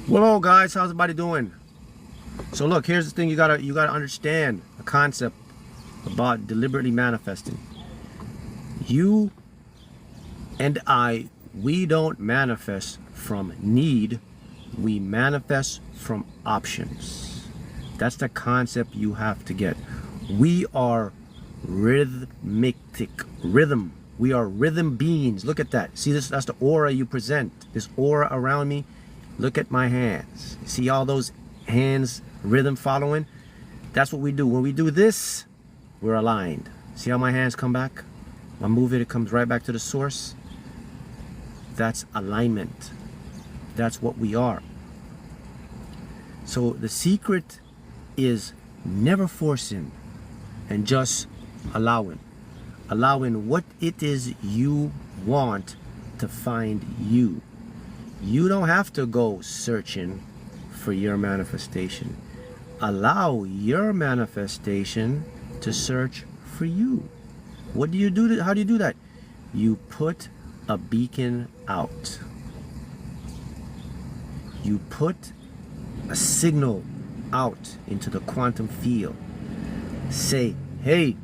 Hello guys, how's everybody doing? So look, here's the thing you gotta understand a concept about deliberately manifesting. You and I, we don't manifest from need, we manifest from options. That's the concept you have to get. We are rhythmic, rhythm. We are rhythm beings. Look at that. See this? That's the aura you present. This aura around me. Look at my hands. See all those hands, rhythm following? That's what we do. When we do this, we're aligned. See how my hands come back? I move it, it comes right back to the source. That's alignment. That's what we are. So the secret is never forcing and just allowing. Allowing what it is you want to find you. You don't have to go searching for your manifestation. Allow your manifestation to search for you. What do you do? How do you do that? You put a beacon out. You put a signal out into the quantum field. Say, hey,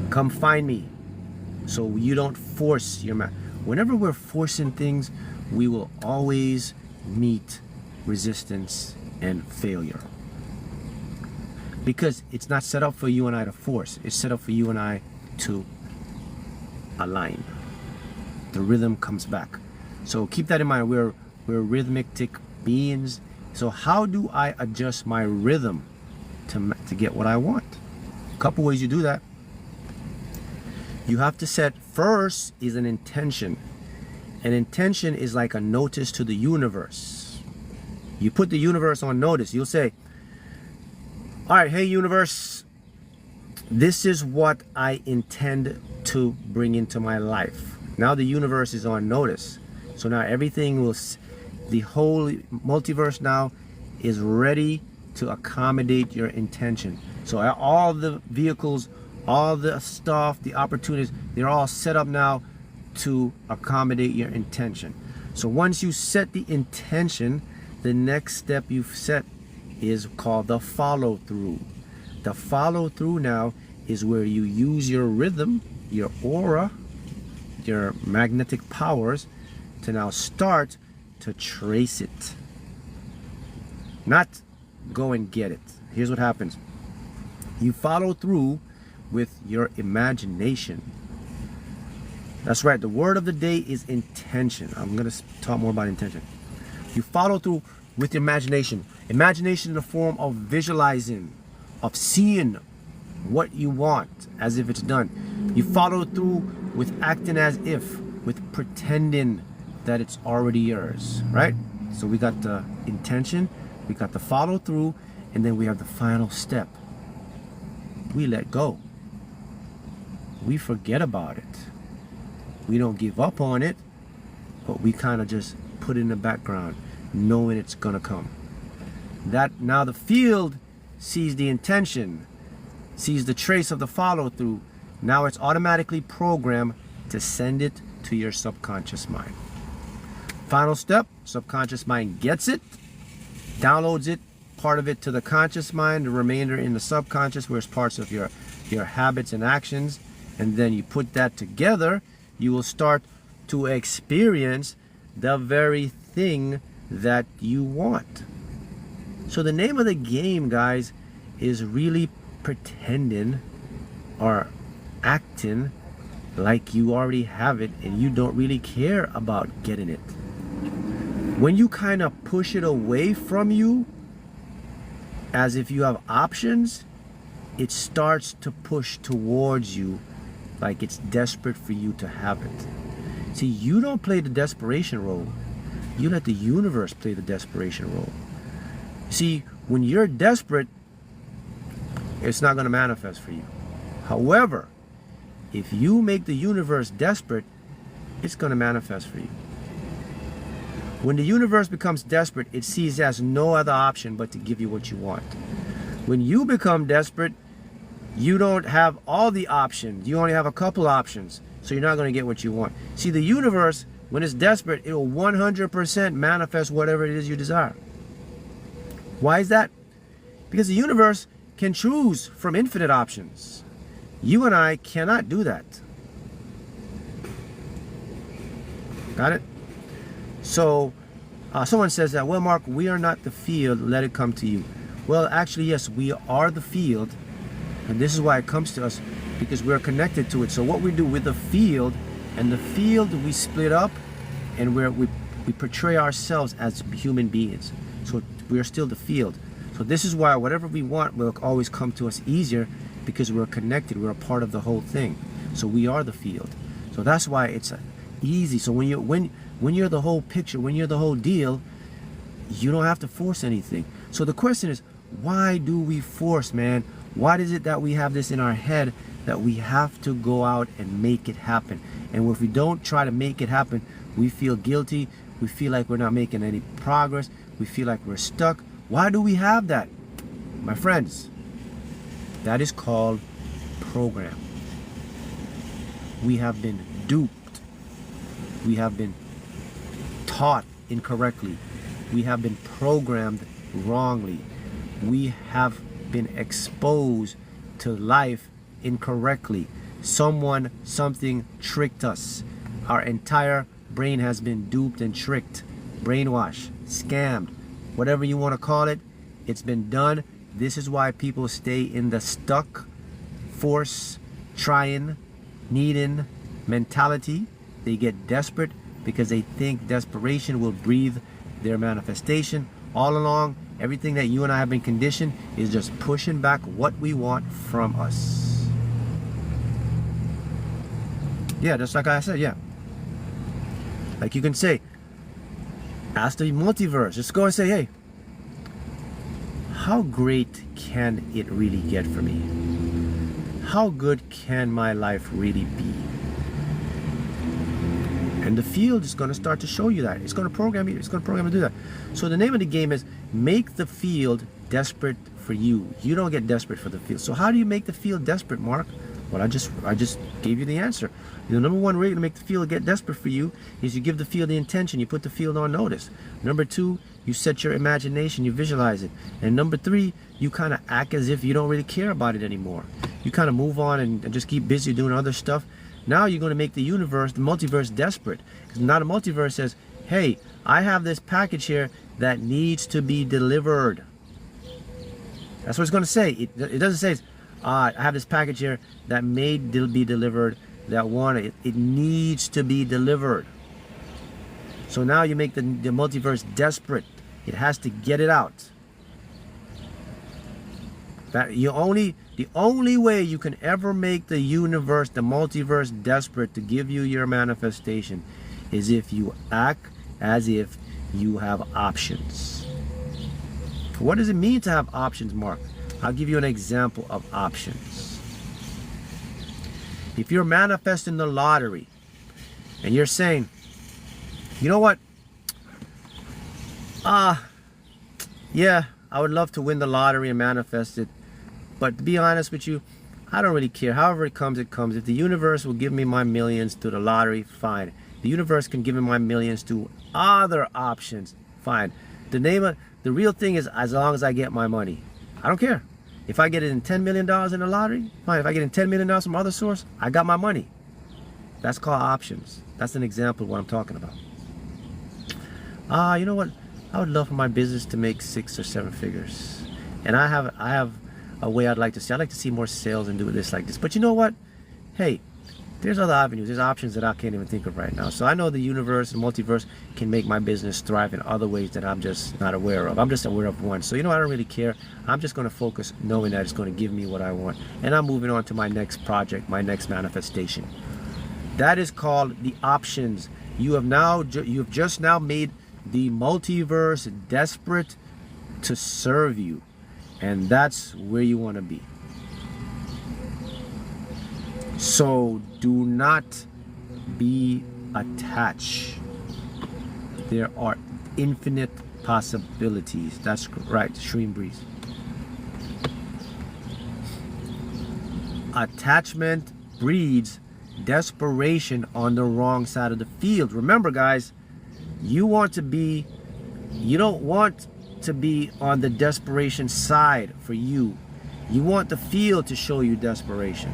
come find me. So you don't force your Whenever we're forcing things, we will always meet resistance and failure. Because it's not set up for you and I to force. It's set up for you and I to align. The rhythm comes back. So keep that in mind. We're rhythmic beings. So how do I adjust my rhythm to get what I want? A couple ways you do that. You have to set, first is an intention. An intention is like a notice to the universe. You put the universe on notice. You'll say, all right, hey universe, this is what I intend to bring into my life. Now the universe is on notice. So now everything will, the whole multiverse now is ready to accommodate your intention. So all the vehicles, all the stuff, the opportunities, they're all set up now to accommodate your intention. So once you set the intention, the next step you've set is called the follow through. The follow through now is where you use your rhythm, your aura, your magnetic powers to now start to trace it. Not go and get it. Here's what happens. You follow through with your imagination. That's right. The word of the day is intention. I'm going to talk more about intention. You follow through with your imagination. Imagination in the form of visualizing, of seeing what you want as if it's done. You follow through with acting as if, with pretending that it's already yours, right? So we got the intention, we got the follow through, and then we have the final step. We let go. We forget about it. We don't give up on it, but we kind of just put it in the background, knowing it's gonna come. That now the field sees the intention, sees the trace of the follow through. Now it's automatically programmed to send it to your subconscious mind. Final step, subconscious mind gets it, downloads it, part of it to the conscious mind, the remainder in the subconscious, where it's parts of your habits and actions. And then you put that together, you will start to experience the very thing that you want. So the name of the game, guys, is really pretending or acting like you already have it and you don't really care about getting it. When you kind of push it away from you as if you have options, it starts to push towards you like it's desperate for you to have it. See, you don't play the desperation role. You let the universe play the desperation role. See, when you're desperate, it's not going to manifest for you. However, if you make the universe desperate, it's going to manifest for you. When the universe becomes desperate, it sees as no other option but to give you what you want. When you become desperate, you don't have all the options. You only have a couple options. So you're not going to get what you want. See, the universe When it's desperate, it will 100% manifest whatever it is you desire. Why is that? Because the universe can choose from infinite options. You and I cannot do that. Got it? So someone says that, well, Mark, we are not the field, let it come to you. Well, actually, yes, we are the field, and this is why it comes to us, because we're connected to it. So what we do with the field, and the field we split up, and we portray ourselves as human beings. So we are still the field. So this is why whatever we want will always come to us easier, because we're connected, we're a part of the whole thing. So we are the field. So that's why it's easy. So when you're the whole picture, when you're the whole deal, you don't have to force anything. So the question is, why do we force, man? Why is it that we have this in our head that we have to go out and make it happen? And if we don't try to make it happen, we feel guilty. We feel like we're not making any progress. We feel like we're stuck. Why do we have that? My friends, that is called program. We have been duped. We have been taught incorrectly. We have been programmed wrongly. We have been exposed to life incorrectly. Someone, something tricked us. Our entire brain has been duped and tricked, brainwashed, scammed, whatever you want to call it. It's been done. This is why people stay in the stuck, force, trying, needing mentality. They get desperate because they think desperation will breathe their manifestation. All along, everything that you and I have been conditioned is just pushing back what we want from us. Yeah, just like I said, yeah. Like you can say, ask the multiverse. Just go and say, hey, how great can it really get for me? How good can my life really be? And the field is going to start to show you that. It's going to program you. It's going to program to do that. So the name of the game is make the field desperate for you. You don't get desperate for the field. So how do you make the field desperate, Mark? Well, I just gave you the answer. The number one way to make the field get desperate for you is you give the field the intention. You put the field on notice. Number two, you set your imagination. You visualize it. And number three, you kind of act as if you don't really care about it anymore. You kind of move on and just keep busy doing other stuff. Now you're going to make the universe, the multiverse, desperate. Because now the multiverse says, hey, I have this package here that needs to be delivered. That's what it's going to say. It doesn't say, I have this package here that may be delivered, that wanted it needs to be delivered. So now you make the multiverse desperate. It has to get it out. The only way you can ever make the universe, the multiverse, desperate to give you your manifestation is if you act as if you have options. What does it mean to have options, Mark? I'll give you an example of options. If you're manifesting the lottery and you're saying, you know what? Yeah, I would love to win the lottery and manifest it. But to be honest with you, I don't really care. However it comes, it comes. If the universe will give me my millions to the lottery, fine. The universe can give me my millions to other options, fine. The real thing is, as long as I get my money, I don't care. If I get it in $10 million in the lottery, fine. If I get in $10 million from other source, I got my money. That's called options. That's an example of what I'm talking about. You know what? I would love for my business to make 6 or 7 figures. And I have a way I'd like to see. I'd like to see more sales and do this like this. But you know what? Hey, there's other avenues. There's options that I can't even think of right now. So I know the universe and multiverse can make my business thrive in other ways that I'm just not aware of. I'm just aware of one. So you know, I don't really care. I'm just going to focus knowing that it's going to give me what I want. And I'm moving on to my next project, my next manifestation. That is called the options. You've just now made the multiverse desperate to serve you. And that's where you want to be. So do not be attached. There are infinite possibilities. That's right, Stream Breeze. Attachment breeds desperation on the wrong side of the field. Remember, guys, you don't want to be on the desperation side for you. You want the field to show you desperation.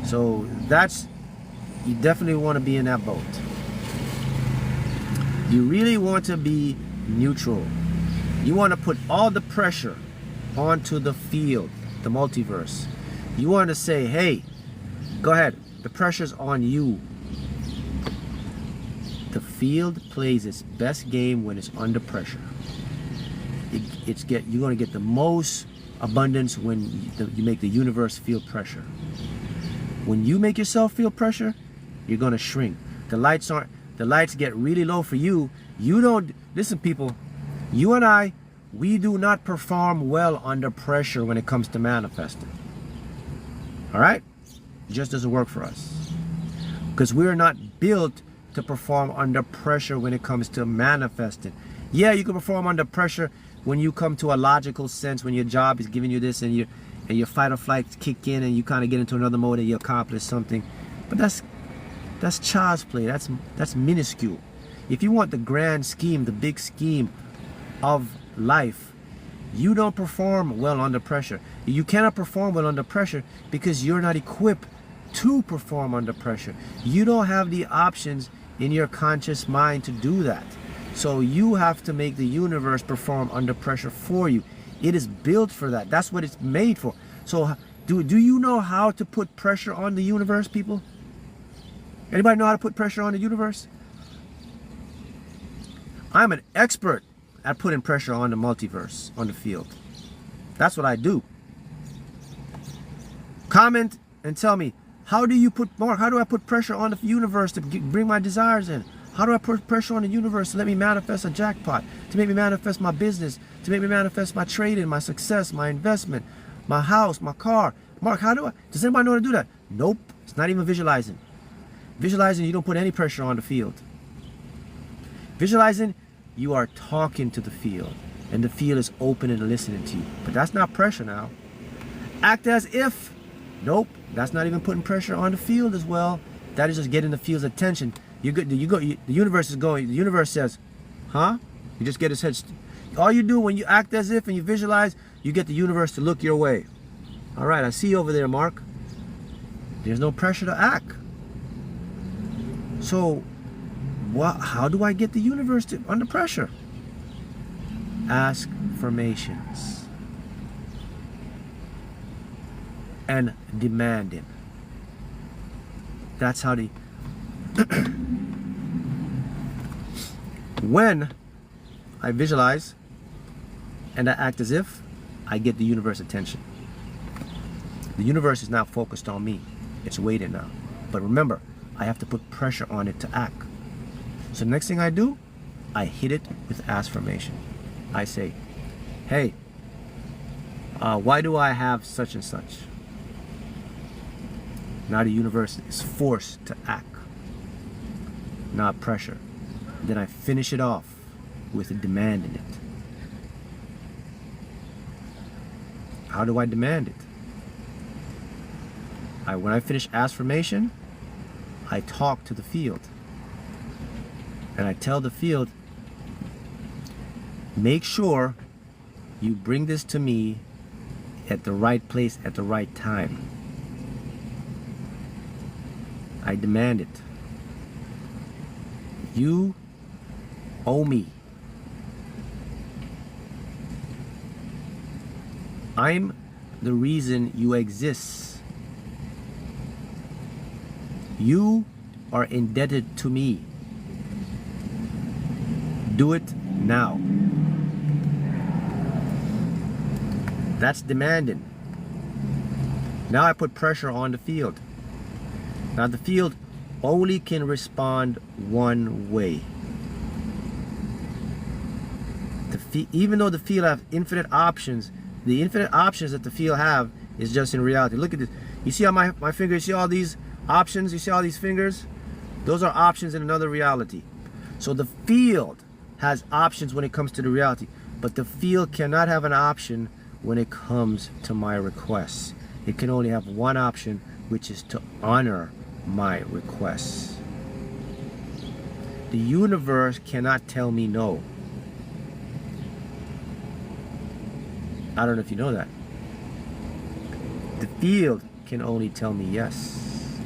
So you definitely want to be in that boat. You really want to be neutral. You want to put all the pressure onto the field, the multiverse. You want to say, hey, go ahead, the pressure's on you. The field plays its best game when it's under pressure. You're going to get the most abundance when you make the universe feel pressure. When you make yourself feel pressure, you're going to shrink. The lights get really low for you. Listen, people, you and I, we do not perform well under pressure when it comes to manifesting. All right? It just doesn't work for us. Because we're not built to perform under pressure when it comes to manifesting. Yeah, you can perform under pressure when you come to a logical sense, when your job is giving you this and your fight or flight kick in and you kind of get into another mode and you accomplish something. But that's child's play. That's minuscule. If you want the grand scheme, the big scheme of life, you don't perform well under pressure. You cannot perform well under pressure because you're not equipped to perform under pressure. You don't have the options in your conscious mind to do that. So you have to make the universe perform under pressure for you. It is built for that. That's what it's made for. So do you know how to put pressure on the universe, people? Anybody know how to put pressure on the universe? I'm an expert at putting pressure on the multiverse, on the field. That's what I do. Comment and tell me, how do I put pressure on the universe to bring my desires in? How do I put pressure on the universe to let me manifest a jackpot, to make me manifest my business, to make me manifest my trading, my success, my investment, my house, my car? Mark, does anybody know how to do that? Nope, it's not even visualizing. Visualizing, you don't put any pressure on the field. Visualizing, you are talking to the field, and the field is open and listening to you. But that's not pressure now. Act as if. Nope, that's not even putting pressure on the field as well. That is just getting the field's attention. The universe is going. The universe says, huh? You just get his head. All you do when you act as if and you visualize, you get the universe to look your way. All right, I see you over there, Mark. There's no pressure to act. So, how do I get the universe under pressure? Affirmations. And demanding. That's how when I visualize and I act as if, I get the universe attention. The universe is now focused on me. It's waiting now. But remember, I have to put pressure on it to act. So the next thing I do, I hit it with affirmation. I say, hey, why do I have such and such? Now the universe is forced to act, not pressure. Then I finish it off with demanding it. How do I demand it? When I finish affirmation, I talk to the field. And I tell the field, make sure you bring this to me at the right place at the right time. I demand it. You owe me. I'm the reason you exist. You are indebted to me. Do it now. That's demanding. Now I put pressure on the field. Now the field only can respond one way. Even though the field have infinite options, the infinite options that the field have is just in reality. Look at this. You see how my finger, you see all these options? You see all these fingers? Those are options in another reality. So the field has options when it comes to the reality, but the field cannot have an option when it comes to my requests. It can only have one option, which is to honor my requests. The universe cannot tell me no. I don't know if you know that. The field can only tell me yes.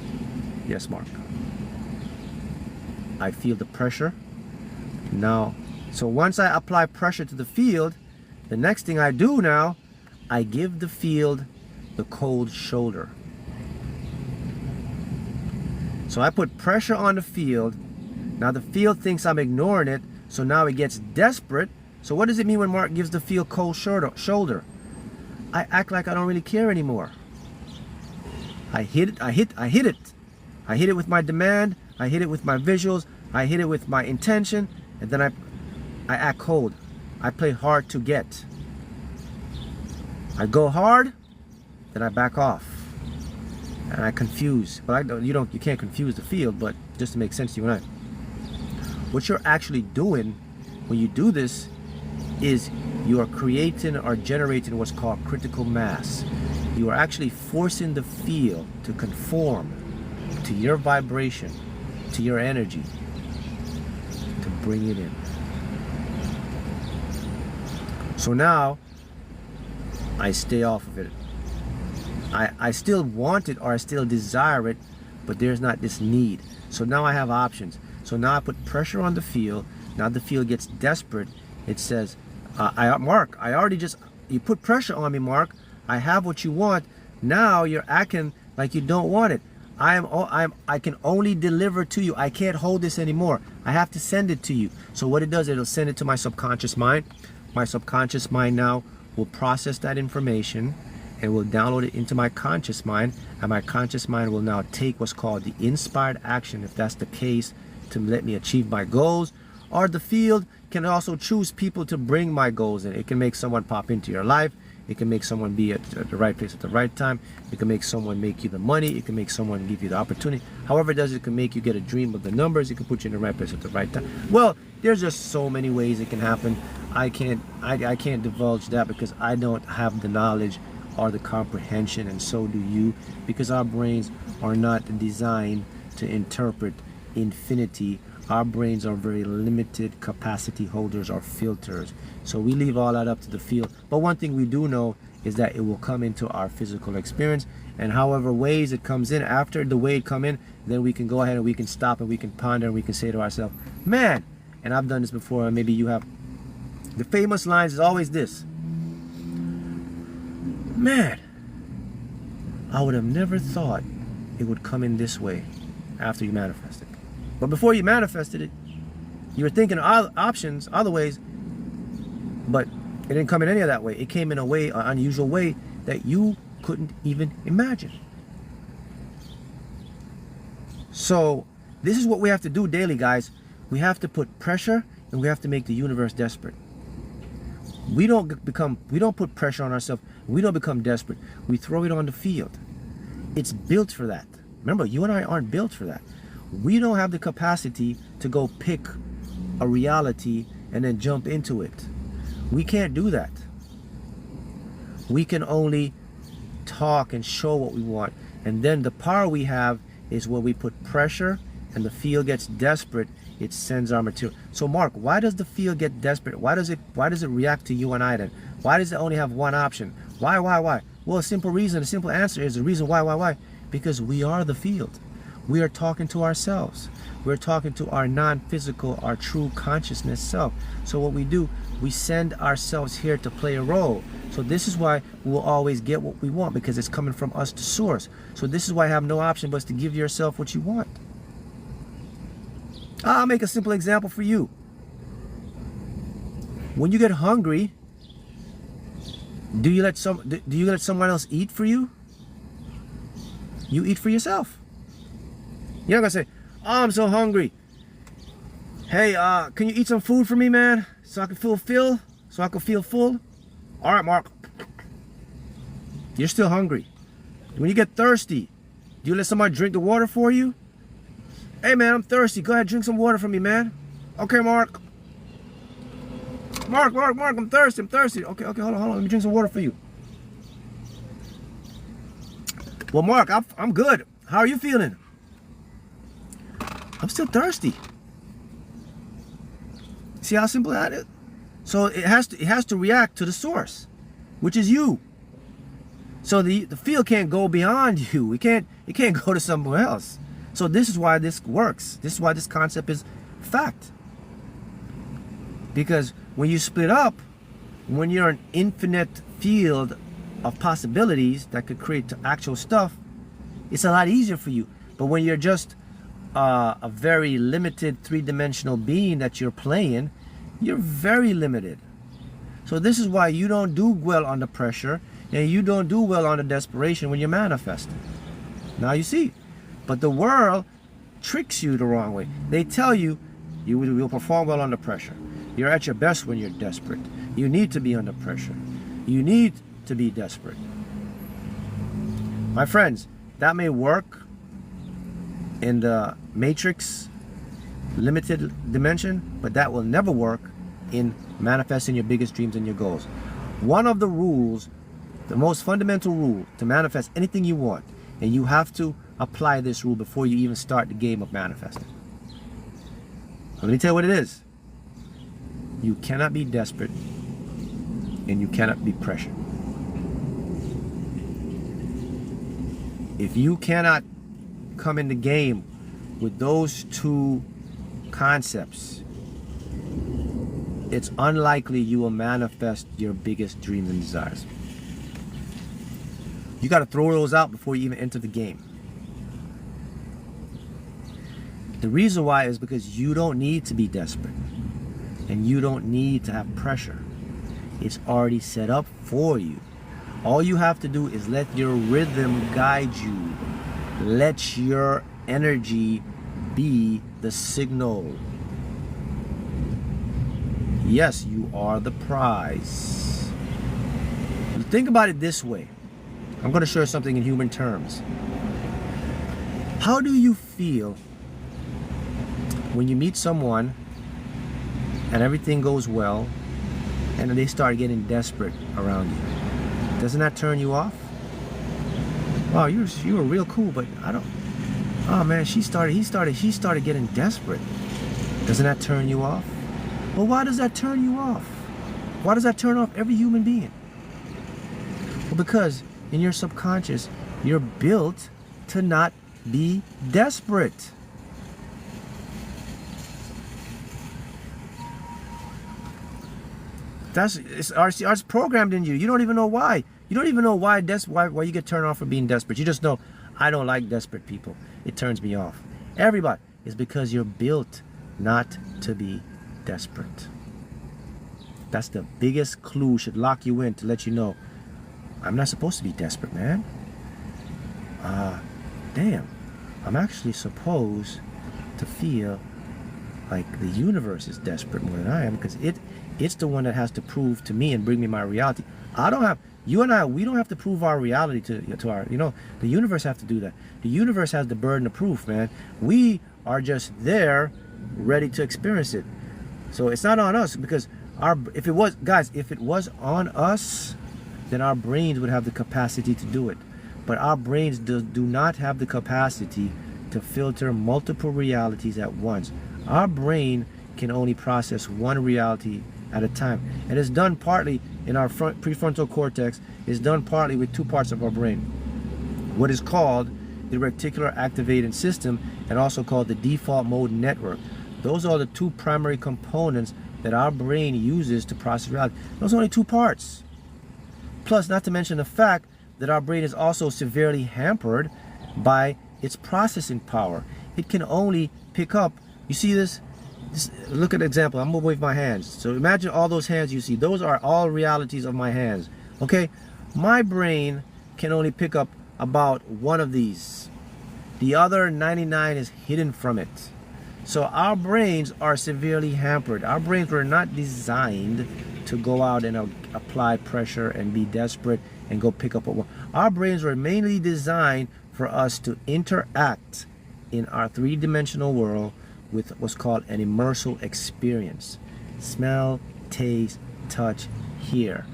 Yes, Mark. I feel the pressure. Now, so once I apply pressure to the field, the next thing I do now, I give the field the cold shoulder. So I put pressure on the field. Now the field thinks I'm ignoring it, so now it gets desperate. So what does it mean when Mark gives the field cold shoulder? I act like I don't really care anymore. I hit it. I hit it. I hit it with my demand. I hit it with my visuals. I hit it with my intention, and then I act cold. I play hard to get. I go hard, then I back off, and I confuse. But you can't confuse the field. But just to make sense to you and I, what you're actually doing when you do this is you are creating or generating what's called critical mass. You are actually forcing the field to conform to your vibration, to your energy, to bring it in. So now I stay off of it. I still want it or I still desire it, but there's not this need. So now I have options. So now I put pressure on the field. Now the field gets desperate. It says, Mark, you put pressure on me, Mark. I have what you want. Now you're acting like you don't want it. I can only deliver to you. I can't hold this anymore. I have to send it to you. So what it does, it'll send it to my subconscious mind. My subconscious mind now will process that information and will download it into my conscious mind. And my conscious mind will now take what's called the inspired action, if that's the case, to let me achieve my goals. Or the field can also choose people to bring my goals in. It can make someone pop into your life. It can make someone be at the right place at the right time. It can make someone make you the money. It can make someone give you the opportunity. However it does, it can make you get a dream of the numbers. It can put you in the right place at the right time. Well, there's just so many ways it can happen. I can't divulge that because I don't have the knowledge or the comprehension, and so do you, because our brains are not designed to interpret infinity. Our brains are very limited capacity holders or filters. So we leave all that up to the field. But one thing we do know is that it will come into our physical experience. And however ways it comes in, after the way it come in, then we can go ahead and we can stop and we can ponder and we can say to ourselves, man, and I've done this before, and maybe you have. The famous lines is always this. Man, I would have never thought it would come in this way after you manifest it. But before you manifested it, you were thinking of options, other ways, but it didn't come in any of that way. It came in a way, an unusual way that you couldn't even imagine. So this is what we have to do daily, guys. We have to put pressure and we have to make the universe desperate. We don't put pressure on ourselves. We don't become desperate. We throw it on the field. It's built for that. Remember, you and I aren't built for that. We don't have the capacity to go pick a reality and then jump into it. We can't do that. We can only talk and show what we want. And then the power we have is when we put pressure and the field gets desperate, it sends our material. So Mark, why does the field get desperate? Why does it react to you and I then? Why does it only have one option? Why? Well, a simple reason, a simple answer is the reason why. Because we are the field. We are talking to ourselves. We're talking to our non-physical, our true consciousness self. So what we do, we send ourselves here to play a role. So this is why we'll always get what we want, because it's coming from us to source. So this is why I have no option but to give yourself what you want. I'll make a simple example for you. When you get hungry, do you let someone else eat for you? You eat for yourself. You're not gonna say, oh, I'm so hungry. Hey, can you eat some food for me, man? So I can feel full? All right, Mark. You're still hungry. When you get thirsty, do you let somebody drink the water for you? Hey, man, I'm thirsty. Go ahead, drink some water for me, man. Okay, Mark. Mark, I'm thirsty. Okay, hold on. Let me drink some water for you. Well, Mark, I'm good. How are you feeling? I'm still thirsty. See how simple that is? So it has to react to the source, which is you. So the field can't go beyond you. It can't go to somewhere else. So this is why this works. This is why this concept is fact. Because when you split up, when you're an infinite field of possibilities that could create actual stuff, it's a lot easier for you. But when you're just a very limited three-dimensional being that you're playing, you're very limited. So this is why you don't do well under pressure, and you don't do well under desperation when you're manifesting. Now you see. But the world tricks you the wrong way. They tell you you will perform well under pressure. You're at your best when you're desperate. You need to be under pressure. You need to be desperate. My friends, that may work in the matrix limited dimension, but that will never work in manifesting your biggest dreams and your goals. One of the rules, the most fundamental rule to manifest anything you want, and you have to apply this rule before you even start the game of manifesting. Let me tell you what it is. You cannot be desperate and you cannot be pressured. If you cannot come in the game with those two concepts, it's unlikely you will manifest your biggest dreams and desires. You got to throw those out before you even enter the game. The reason why is because you don't need to be desperate and you don't need to have pressure. It's already set up for you. All you have to do is let your rhythm guide you. Let your energy be the signal. Yes, you are the prize. Think about it this way. I'm going to show you something in human terms. How do you feel when you meet someone and everything goes well and then they start getting desperate around you? Doesn't that turn you off? Wow, you were real cool, but I don't. Oh man, she started getting desperate. Doesn't that turn you off? Well, why does that turn you off? Why does that turn off every human being? Well, because in your subconscious, you're built to not be desperate. It's programmed in you. You don't even know why. You don't even know why you get turned off for being desperate. You just know, I don't like desperate people. It turns me off. Everybody. It's because you're built not to be desperate. That's the biggest clue, should lock you in to let you know, I'm not supposed to be desperate, man. Damn. I'm actually supposed to feel like the universe is desperate more than I am, because it's the one that has to prove to me and bring me my reality. You and I, we don't have to prove our reality to our, the universe have to do that. The universe has the burden of proof, man. We are just there, ready to experience it. So it's not on us, because if it was on us, then our brains would have the capacity to do it. But our brains do not have the capacity to filter multiple realities at once. Our brain can only process one reality at a time. And it's done partly in our prefrontal cortex. It's done partly with two parts of our brain. What is called the reticular activating system, and also called the default mode network. Those are the two primary components that our brain uses to process reality. Those are only two parts. Plus, not to mention the fact that our brain is also severely hampered by its processing power. It can only pick up, you see this? Look at the example. I'm gonna wave my hands. So imagine all those hands you see. Those are all realities of my hands. Okay? My brain can only pick up about one of these. The other 99 is hidden from it. So our brains are severely hampered. Our brains were not designed to go out and apply pressure and be desperate and go pick up one. Our brains were mainly designed for us to interact in our three-dimensional world with what's called an immersive experience. Smell, taste, touch, hear.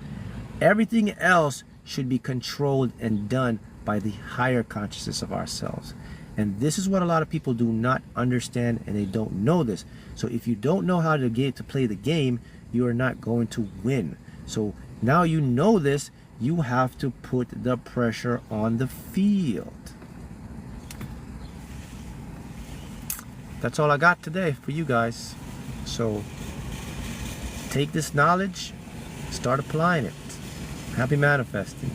Everything else should be controlled and done by the higher consciousness of ourselves. And this is what a lot of people do not understand, and they don't know this. So if you don't know how to play the game, you are not going to win. So now you know this, you have to put the pressure on the field. That's all I got today for you guys. So take this knowledge, start applying it. Happy manifesting.